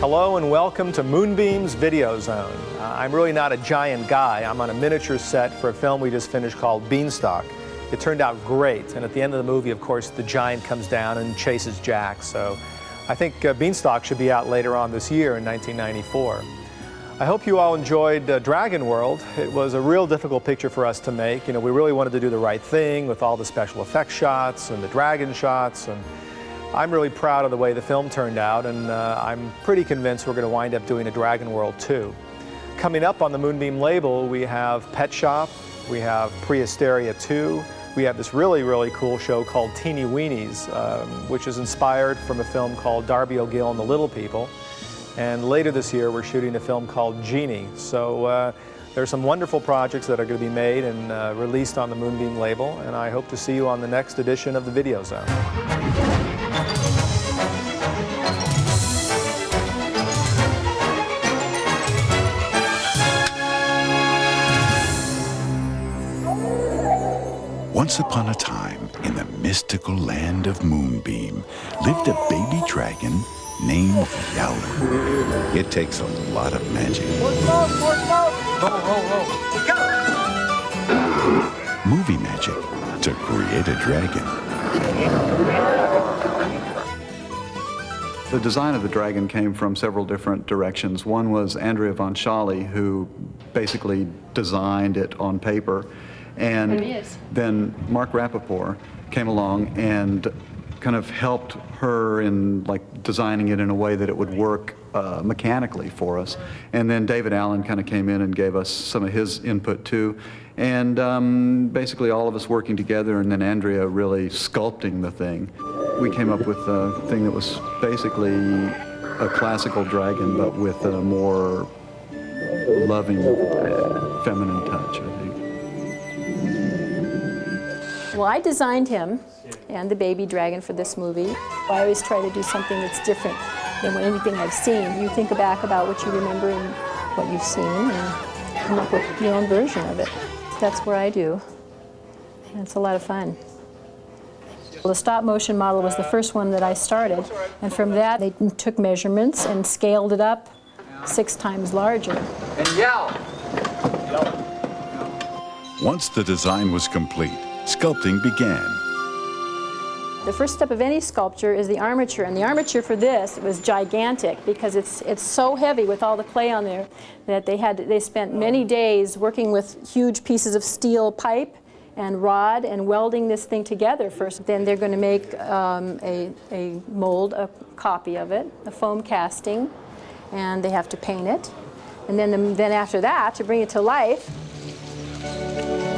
Hello and welcome to Moonbeam's Video Zone. I'm really not a giant guy. I'm on a miniature set for a film we just finished called Beanstalk. It turned out great, and at the end of the movie, of course, the giant comes down and chases Jack. So I think Beanstalk should be out later on this year in 1994. I hope you all enjoyed Dragonworld. It was a real difficult picture for us to make. You know, we really wanted to do the right thing with all the special effects shots and the dragon shots, and I'm really proud of the way the film turned out, and I'm pretty convinced we're going to wind up doing a Dragonworld 2. Coming up on the Moonbeam label, we have Pet Shop, we have Prehysteria 2, we have this really cool show called Teeny Weenies, which is inspired from a film called Darby O'Gill and the Little People. And later this year, we're shooting a film called Genie. So there's some wonderful projects that are going to be made and released on the Moonbeam label, and I hope to see you on the next edition of the Video Zone. Once upon a time, in the mystical land of Moonbeam, lived a baby dragon named Yowler. It takes a lot of magic. Movie magic to create a dragon. The design of the dragon came from several different directions. One was Andrea von Schally, who basically designed it on paper. And then Mark Rappaport came along and kind of helped her in designing it in a way that it would work mechanically for us. And then David Allen kind of came in and gave us some of his input too. And basically all of us working together, and then Andrea really sculpting the thing. We came up with a thing that was basically a classical dragon, but with a more loving, feminine touch, I think. Well, I designed him and the baby dragon for this movie. I always try to do something that's different than anything I've seen. You think back about what you remember and what you've seen and come up with your own version of it. That's where I do. And it's a lot of fun. Well, the stop motion model was the first one that I started, and from that they took measurements and scaled it up 6 times larger. And yell! Once the design was complete, sculpting began. The first step of any sculpture is the armature, and the armature for this was gigantic because it's so heavy with all the clay on there that they spent many days working with huge pieces of steel pipe and rod and welding this thing together first. Then they're going to make a mold, a copy of it, a foam casting, and they have to paint it. And then after that, to bring it to life,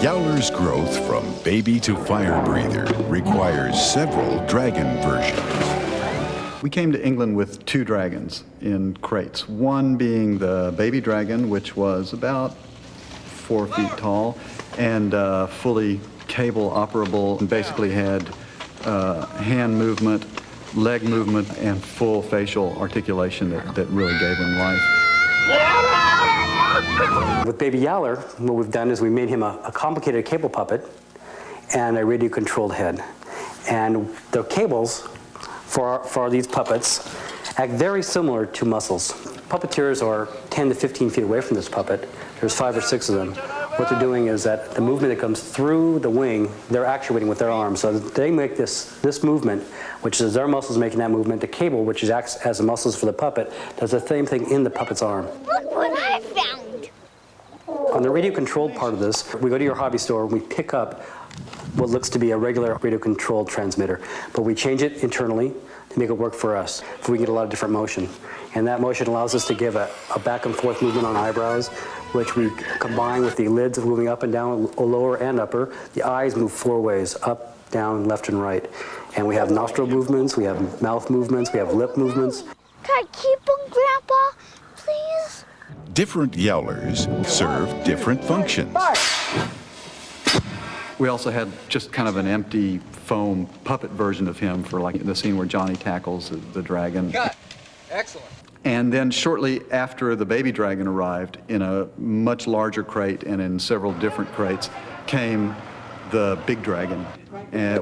Yowler's growth from baby to fire breather requires several dragon versions. We came to England with 2 dragons in crates. One being the baby dragon, which was about 4 feet tall and fully cable operable, and basically had hand movement, leg movement, and full facial articulation that really gave him life. With Baby Yowler, what we've done is we made him a complicated cable puppet and a radio-controlled head. And the cables for these puppets act very similar to muscles. Puppeteers are 10 to 15 feet away from this puppet. There's 5 or 6 of them. What they're doing is that the movement that comes through the wing, they're actuating with their arms. So they make this movement, which is their muscles making that movement. The cable, which acts as the muscles for the puppet, does the same thing in the puppet's arm. Look what I found! On the radio-controlled part of this, we go to your hobby store and we pick up what looks to be a regular radio-controlled transmitter, but we change it internally to make it work for us. So we get a lot of different motion. And that motion allows us to give a back and forth movement on eyebrows, which we combine with the lids moving up and down, lower and upper. The eyes move 4 ways, up, down, left, and right. And we have nostril movements, we have mouth movements, we have lip movements. Can I keep him, Grandpa, please? Different Yowlers serve different functions. We also had just kind of an empty foam puppet version of him for the scene where Johnny tackles the dragon. Cut. Excellent. And then shortly after the baby dragon arrived, in a much larger crate and in several different crates, came the big dragon,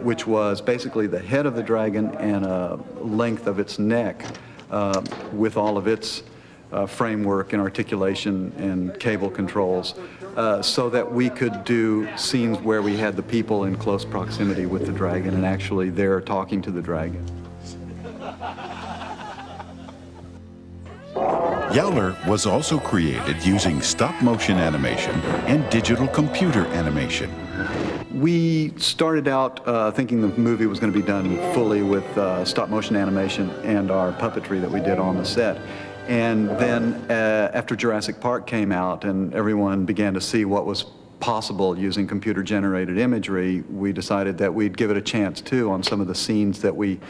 which was basically the head of the dragon and a length of its neck with all of its framework and articulation and cable controls, so that we could do scenes where we had the people in close proximity with the dragon and actually there talking to the dragon. Yowler was also created using stop-motion animation and digital computer animation. We started out thinking the movie was going to be done fully with stop-motion animation and our puppetry that we did on the set. And then after Jurassic Park came out and everyone began to see what was possible using computer-generated imagery, we decided that we'd give it a chance too on some of the scenes that we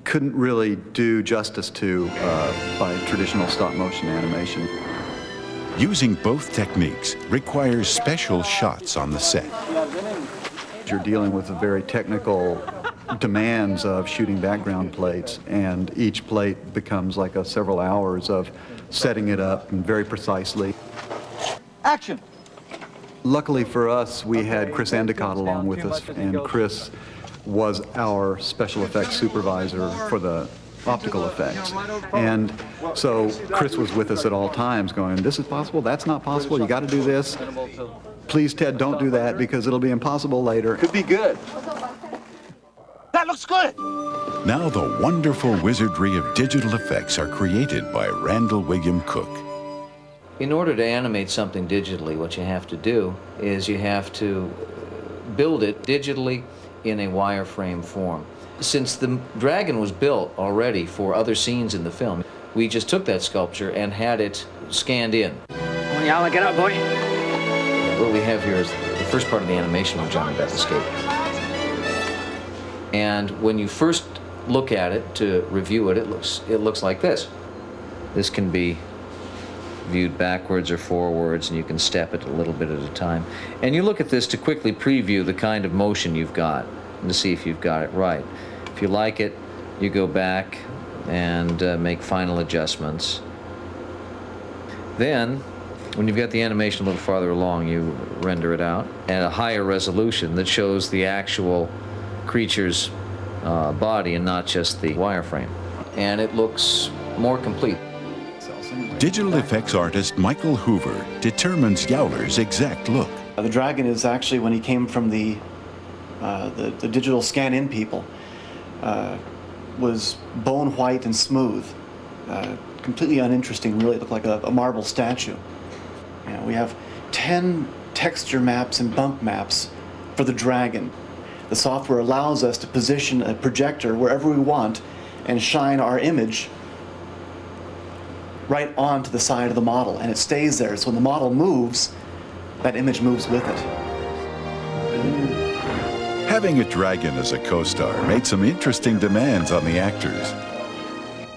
couldn't really do justice to by traditional stop-motion animation. Using both techniques requires special shots on the set. You're dealing with the very technical demands of shooting background plates, and each plate becomes like several hours of setting it up and very precisely. Action! Luckily for us, we had Chris Endicott along with us, and Chris was our special effects supervisor for the optical effects. And so Chris was with us at all times going, this is possible, that's not possible, you got to do this. Please, Ted, don't do that because it'll be impossible later. Could be good. That looks good! Now the wonderful wizardry of digital effects are created by Randall William Cook. In order to animate something digitally, what you have to do is you have to build it digitally in a wireframe form. Since the dragon was built already for other scenes in the film, we just took that sculpture and had it scanned in. Oh, yeah, get up, boy. What we have here is the first part of the animation when John and Beth escape. And when you first look at it to review it, it looks like this. This can be viewed backwards or forwards, and you can step it a little bit at a time. And you look at this to quickly preview the kind of motion you've got and to see if you've got it right. If you like it, you go back and make final adjustments. Then, when you've got the animation a little farther along, you render it out at a higher resolution that shows the actual creature's body and not just the wireframe. And it looks more complete. Digital effects artist Michael Hoover determines Yowler's exact look. The dragon is actually, when he came from the digital scan-in people, was bone white and smooth, completely uninteresting. Really looked like a marble statue. You know, we have 10 texture maps and bump maps for the dragon. The software allows us to position a projector wherever we want and shine our image right onto the side of the model, and it stays there. So when the model moves, that image moves with it. Having a dragon as a co-star made some interesting demands on the actors.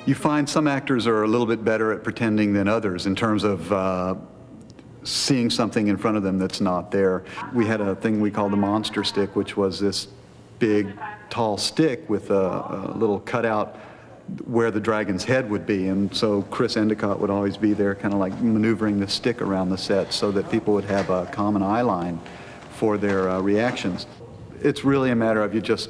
You find some actors are a little bit better at pretending than others in terms of seeing something in front of them that's not there. We had a thing we called the monster stick, which was this big, tall stick with a little cutout where the dragon's head would be, and so Chris Endicott would always be there kind of like maneuvering the stick around the set so that people would have a common eye line for their reactions. It's really a matter of you just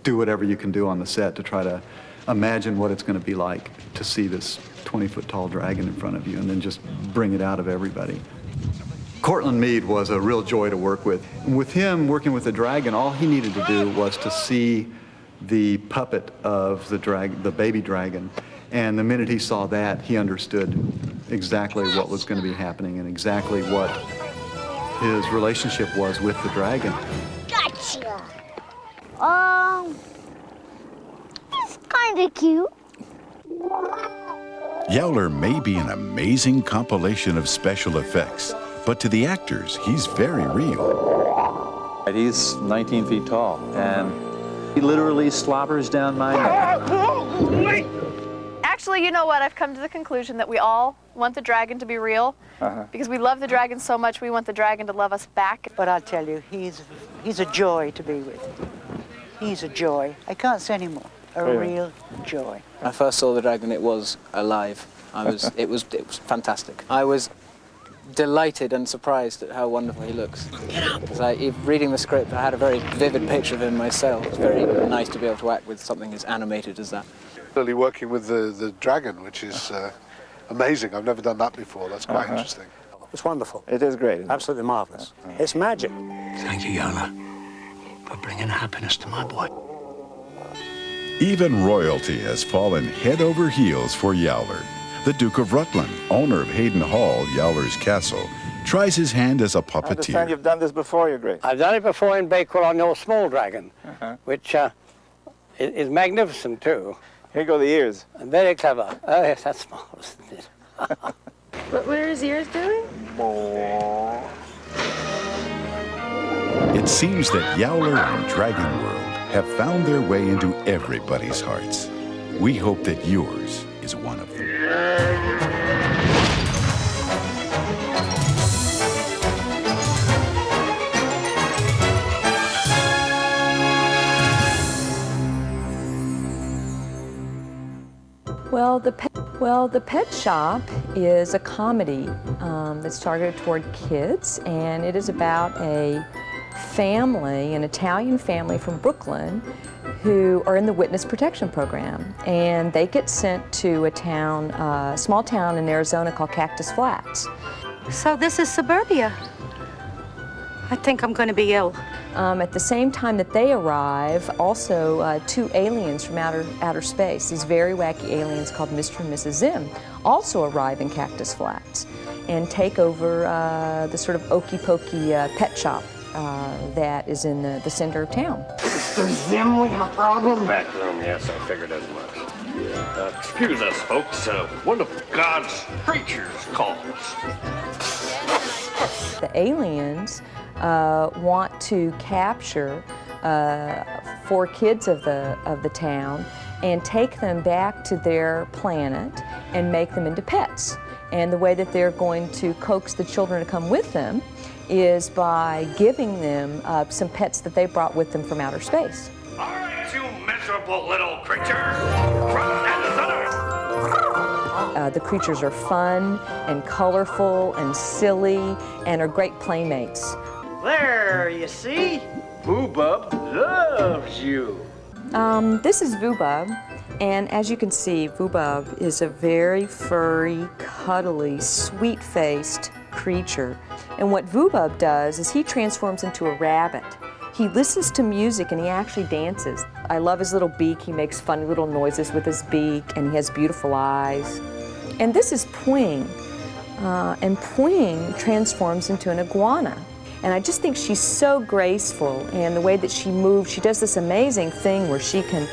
do whatever you can do on the set to try to imagine what it's going to be like to see this 20-foot tall dragon in front of you and then just bring it out of everybody. Cortland Meade was a real joy to work with. With him working with the dragon, all he needed to do was to see the puppet of the baby dragon, and the minute he saw that, he understood exactly what was going to be happening and exactly what his relationship was with the dragon. Gotcha. It's kind of cute. Yowler may be an amazing compilation of special effects, but to the actors, he's very real. He's 19 feet tall, and he literally slobbers down my neck. Actually, you know what? I've come to the conclusion that we all want the dragon to be real. Because we love the dragon so much, we want the dragon to love us back. But I'll tell you, he's a joy to be with. He's a joy. I can't say any more. A real joy. When I first saw the dragon, it was alive. It was fantastic. I was delighted and surprised at how wonderful he looks. Reading the script, I had a very vivid picture of him myself. It's very nice to be able to act with something as animated as that. Really working with the dragon, which is amazing. I've never done that before. That's quite interesting. It's wonderful. It is great. Absolutely marvelous. It's magic. Thank you, Yowler, for bringing happiness to my boy. Even royalty has fallen head over heels for Yowler. The Duke of Rutland, owner of Hayden Hall, Yowler's castle, tries his hand as a I understand puppeteer. you've done this before, Your Grace. I've done it before in Bakewell on the old small dragon, which is magnificent too. Here go the ears. And very clever. Oh yes, that's small, isn't it? What are his ears doing? It seems that Yowler and Dragonworld have found their way into everybody's hearts. We hope that yours is one of them. Well, the Pet Shop is a comedy that's targeted toward kids, and it is about a family, an Italian family from Brooklyn, who are in the witness protection program, and they get sent to a town, small town in Arizona called Cactus Flats. So this is suburbia. I think I'm going to be ill. At the same time that they arrive, also two aliens from outer space, these very wacky aliens called Mr. and Mrs. Zim, also arrive in Cactus Flats and take over the sort of okey-pokey pet shop that is in the center of town. Mr. Zim, we have a problem? Back room, yes, I figured as much. Excuse us, folks. One of God's creatures calls. The aliens want to capture 4 kids of the town and take them back to their planet and make them into pets. And the way that they're going to coax the children to come with them is by giving them some pets that they brought with them from outer space. All right, you miserable little creatures! From The creatures are fun and colorful and silly and are great playmates. There, you see? Boobub loves you. This is Vubub, and as you can see, Vubub is a very furry, cuddly, sweet-faced creature. And what Vubub does is he transforms into a rabbit. He listens to music and he actually dances. I love his little beak. He makes funny little noises with his beak, and he has beautiful eyes. And this is Pwing, and Pwing transforms into an iguana. And I just think she's so graceful, and the way that she moves, she does this amazing thing where she can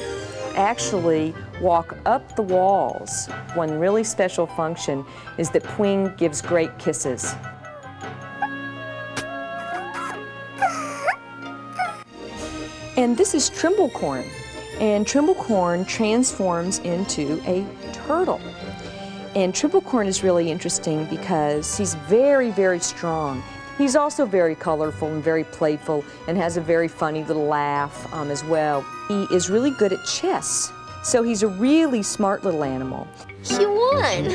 actually walk up the walls. One really special function is that Pwing gives great kisses. And this is Trimblecorn, and Trimblecorn transforms into a turtle. And Trimblecorn is really interesting because he's very, very strong. He's also very colorful and very playful and has a very funny little laugh as well. He is really good at chess, so he's a really smart little animal. He won!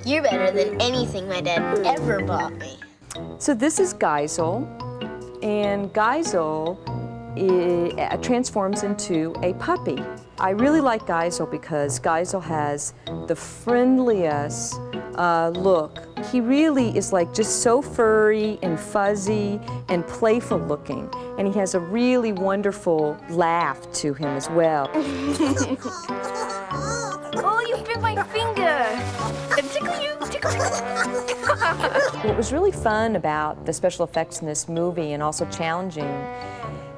You're better than anything my dad ever bought me. So this is Geisel, and Geisel transforms into a puppy. I really like Geisel because Geisel has the friendliest look. He really is like just so furry and fuzzy and playful looking, and he has a really wonderful laugh to him as well. Oh, you bit my finger! Tickle you, tickle you. What was really fun about the special effects in this movie, and also challenging,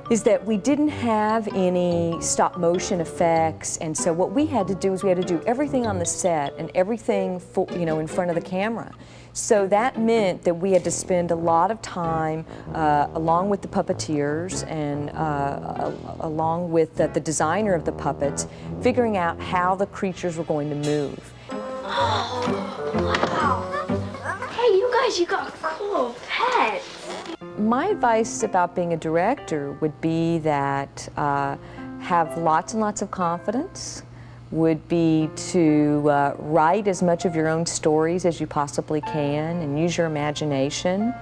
is that we didn't have any stop motion effects, and so what we had to do is we had to do everything on the set and everything in front of the camera. So that meant that we had to spend a lot of time along with the puppeteers and along with the designer of the puppets, figuring out how the creatures were going to move. Oh, wow. Hey, you guys, you got cool pets. My advice about being a director would be that have lots and lots of confidence, would be to write as much of your own stories as you possibly can and use your imagination,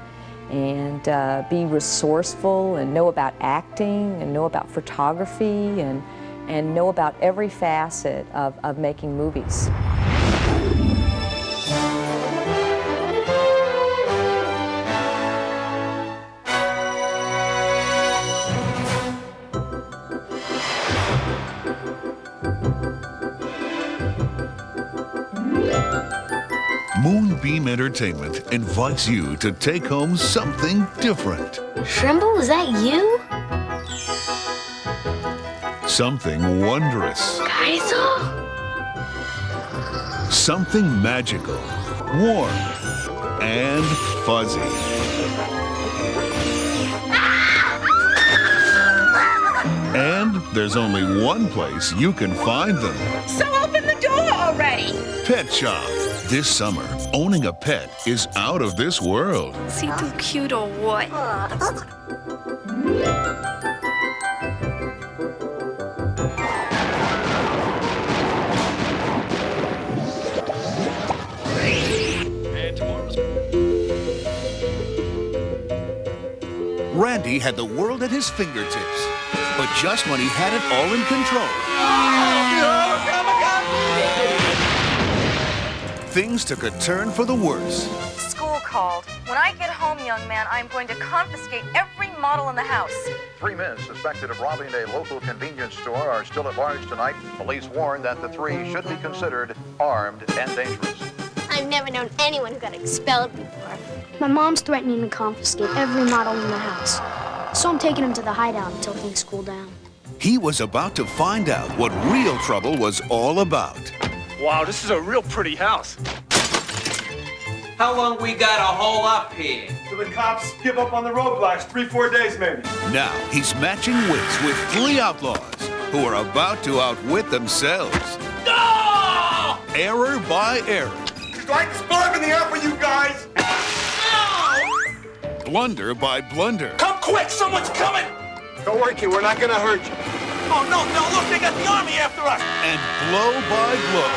and be resourceful and know about acting and know about photography, and and know about every facet of making movies. Moonbeam Entertainment invites you to take home something different. Trimble, is that you? Something wondrous. Geisel? Something magical, warm, and fuzzy. And there's only one place you can find them. So open the door already! Pet Shop. This summer, owning a pet is out of this world. Is he too cute or what? Randy had the world at his fingertips, but just when he had it all in control, things took a turn for the worse. School called. When I get home, young man, I'm going to confiscate every model in the house. 3 men suspected of robbing a local convenience store are still at large tonight. Police warn that the 3 should be considered armed and dangerous. I've never known anyone who got expelled before. My mom's threatening to confiscate every model in the house. So I'm taking him to the hideout until things cool down. he was about to find out what real trouble was all about. Wow, this is a real pretty house. How long we gotta hole up here? Till the cops give up on the roadblocks, 3-4 days maybe. Now he's matching wits with 3 outlaws who are about to outwit themselves. No! Error by error. It's like spark in the air for you guys. No! Blunder by blunder. Come quick, someone's coming! Don't worry, kid, we're not gonna hurt you. Oh, no, look, they got the army after us. And blow by blow.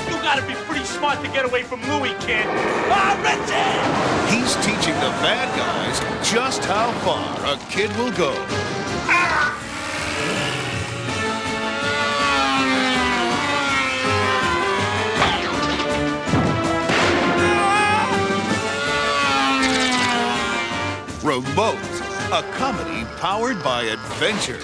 You gotta be pretty smart to get away from Louis, kid. Ah, Richie! He's teaching the bad guys just how far a kid will go. Remote, a comedy powered by adventure.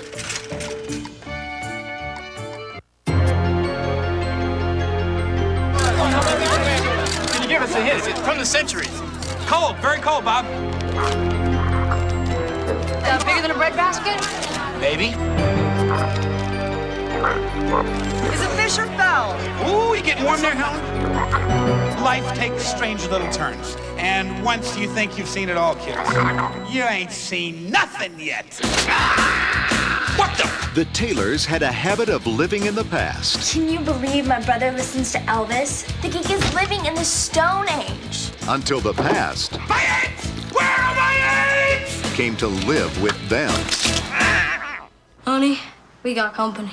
Can you give us a hint? It's from the centuries. Cold, very cold, Bob. Bigger than a breadbasket? Maybe. Is it fish or fowl? Ooh, you getting warm there, Helen? Life takes strange little turns. And once you think you've seen it all, kids, you ain't seen nothing yet. What the? The Taylors had a habit of living in the past. Can you believe my brother listens to Elvis? The geek is living in the Stone Age. Until the past My apes! Where are my apes? came to live with them. Honey, we got company.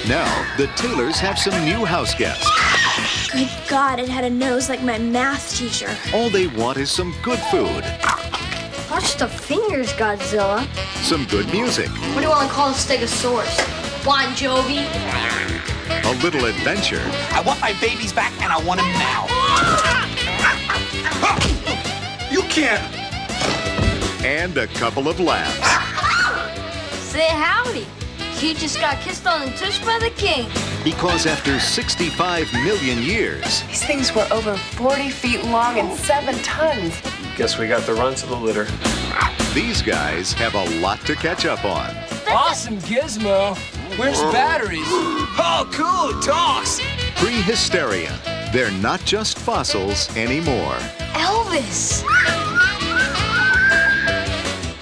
Now, the Taylors have some new house guests. Good God, it had a nose like my math teacher. All they want is some good food, Watch the fingers, Godzilla. some good music, What do you want to call a stegosaurus? Bon Jovi? a little adventure, I want my babies back, and I want them now. You can't. and a couple of laughs. Say howdy. You just got kissed on the tush by the king. Because after 65 million years, These things were over 40 feet long and 7 tons. Guess we got the runs of the litter. these guys have a lot to catch up on. Awesome gizmo. Where's the batteries? Oh, cool, talks. Prehysteria. They're not just fossils anymore. Elvis.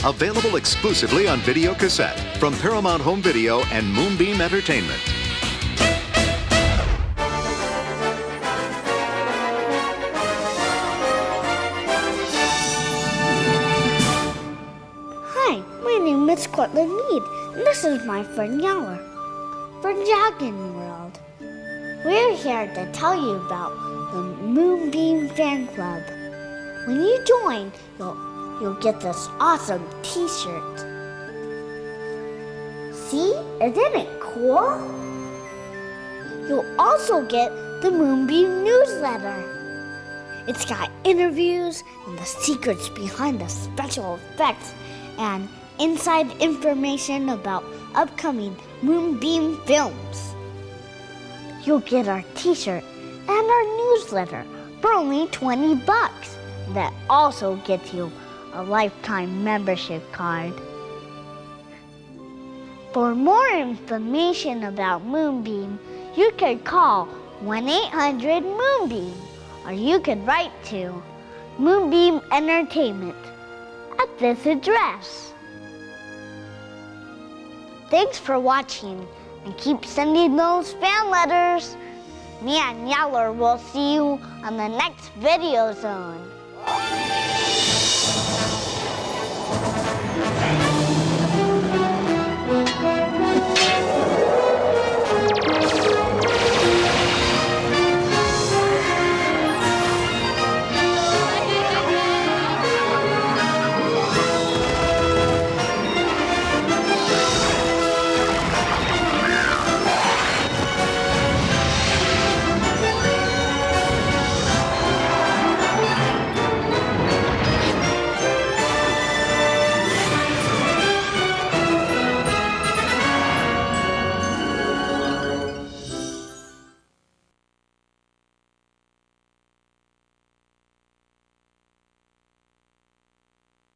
Available exclusively on video cassette from Paramount Home Video and Moonbeam Entertainment. Hi, my name is Cortland Mead, and this is my friend Yowler for Dragonworld. We're here to tell you about the Moonbeam Fan Club. When you join, you'll get this awesome t-shirt. See? Isn't it cool? You'll also get the Moonbeam newsletter. It's got interviews and the secrets behind the special effects and inside information about upcoming Moonbeam films. You'll get our t-shirt and our newsletter for only $20. That also gets you a lifetime membership card. For more information about Moonbeam, you could call 1-800-MOONBEAM, or you could write to Moonbeam Entertainment at this address. Thanks for watching, and keep sending those fan letters. Me and Yowler will see you on the next Video Zone.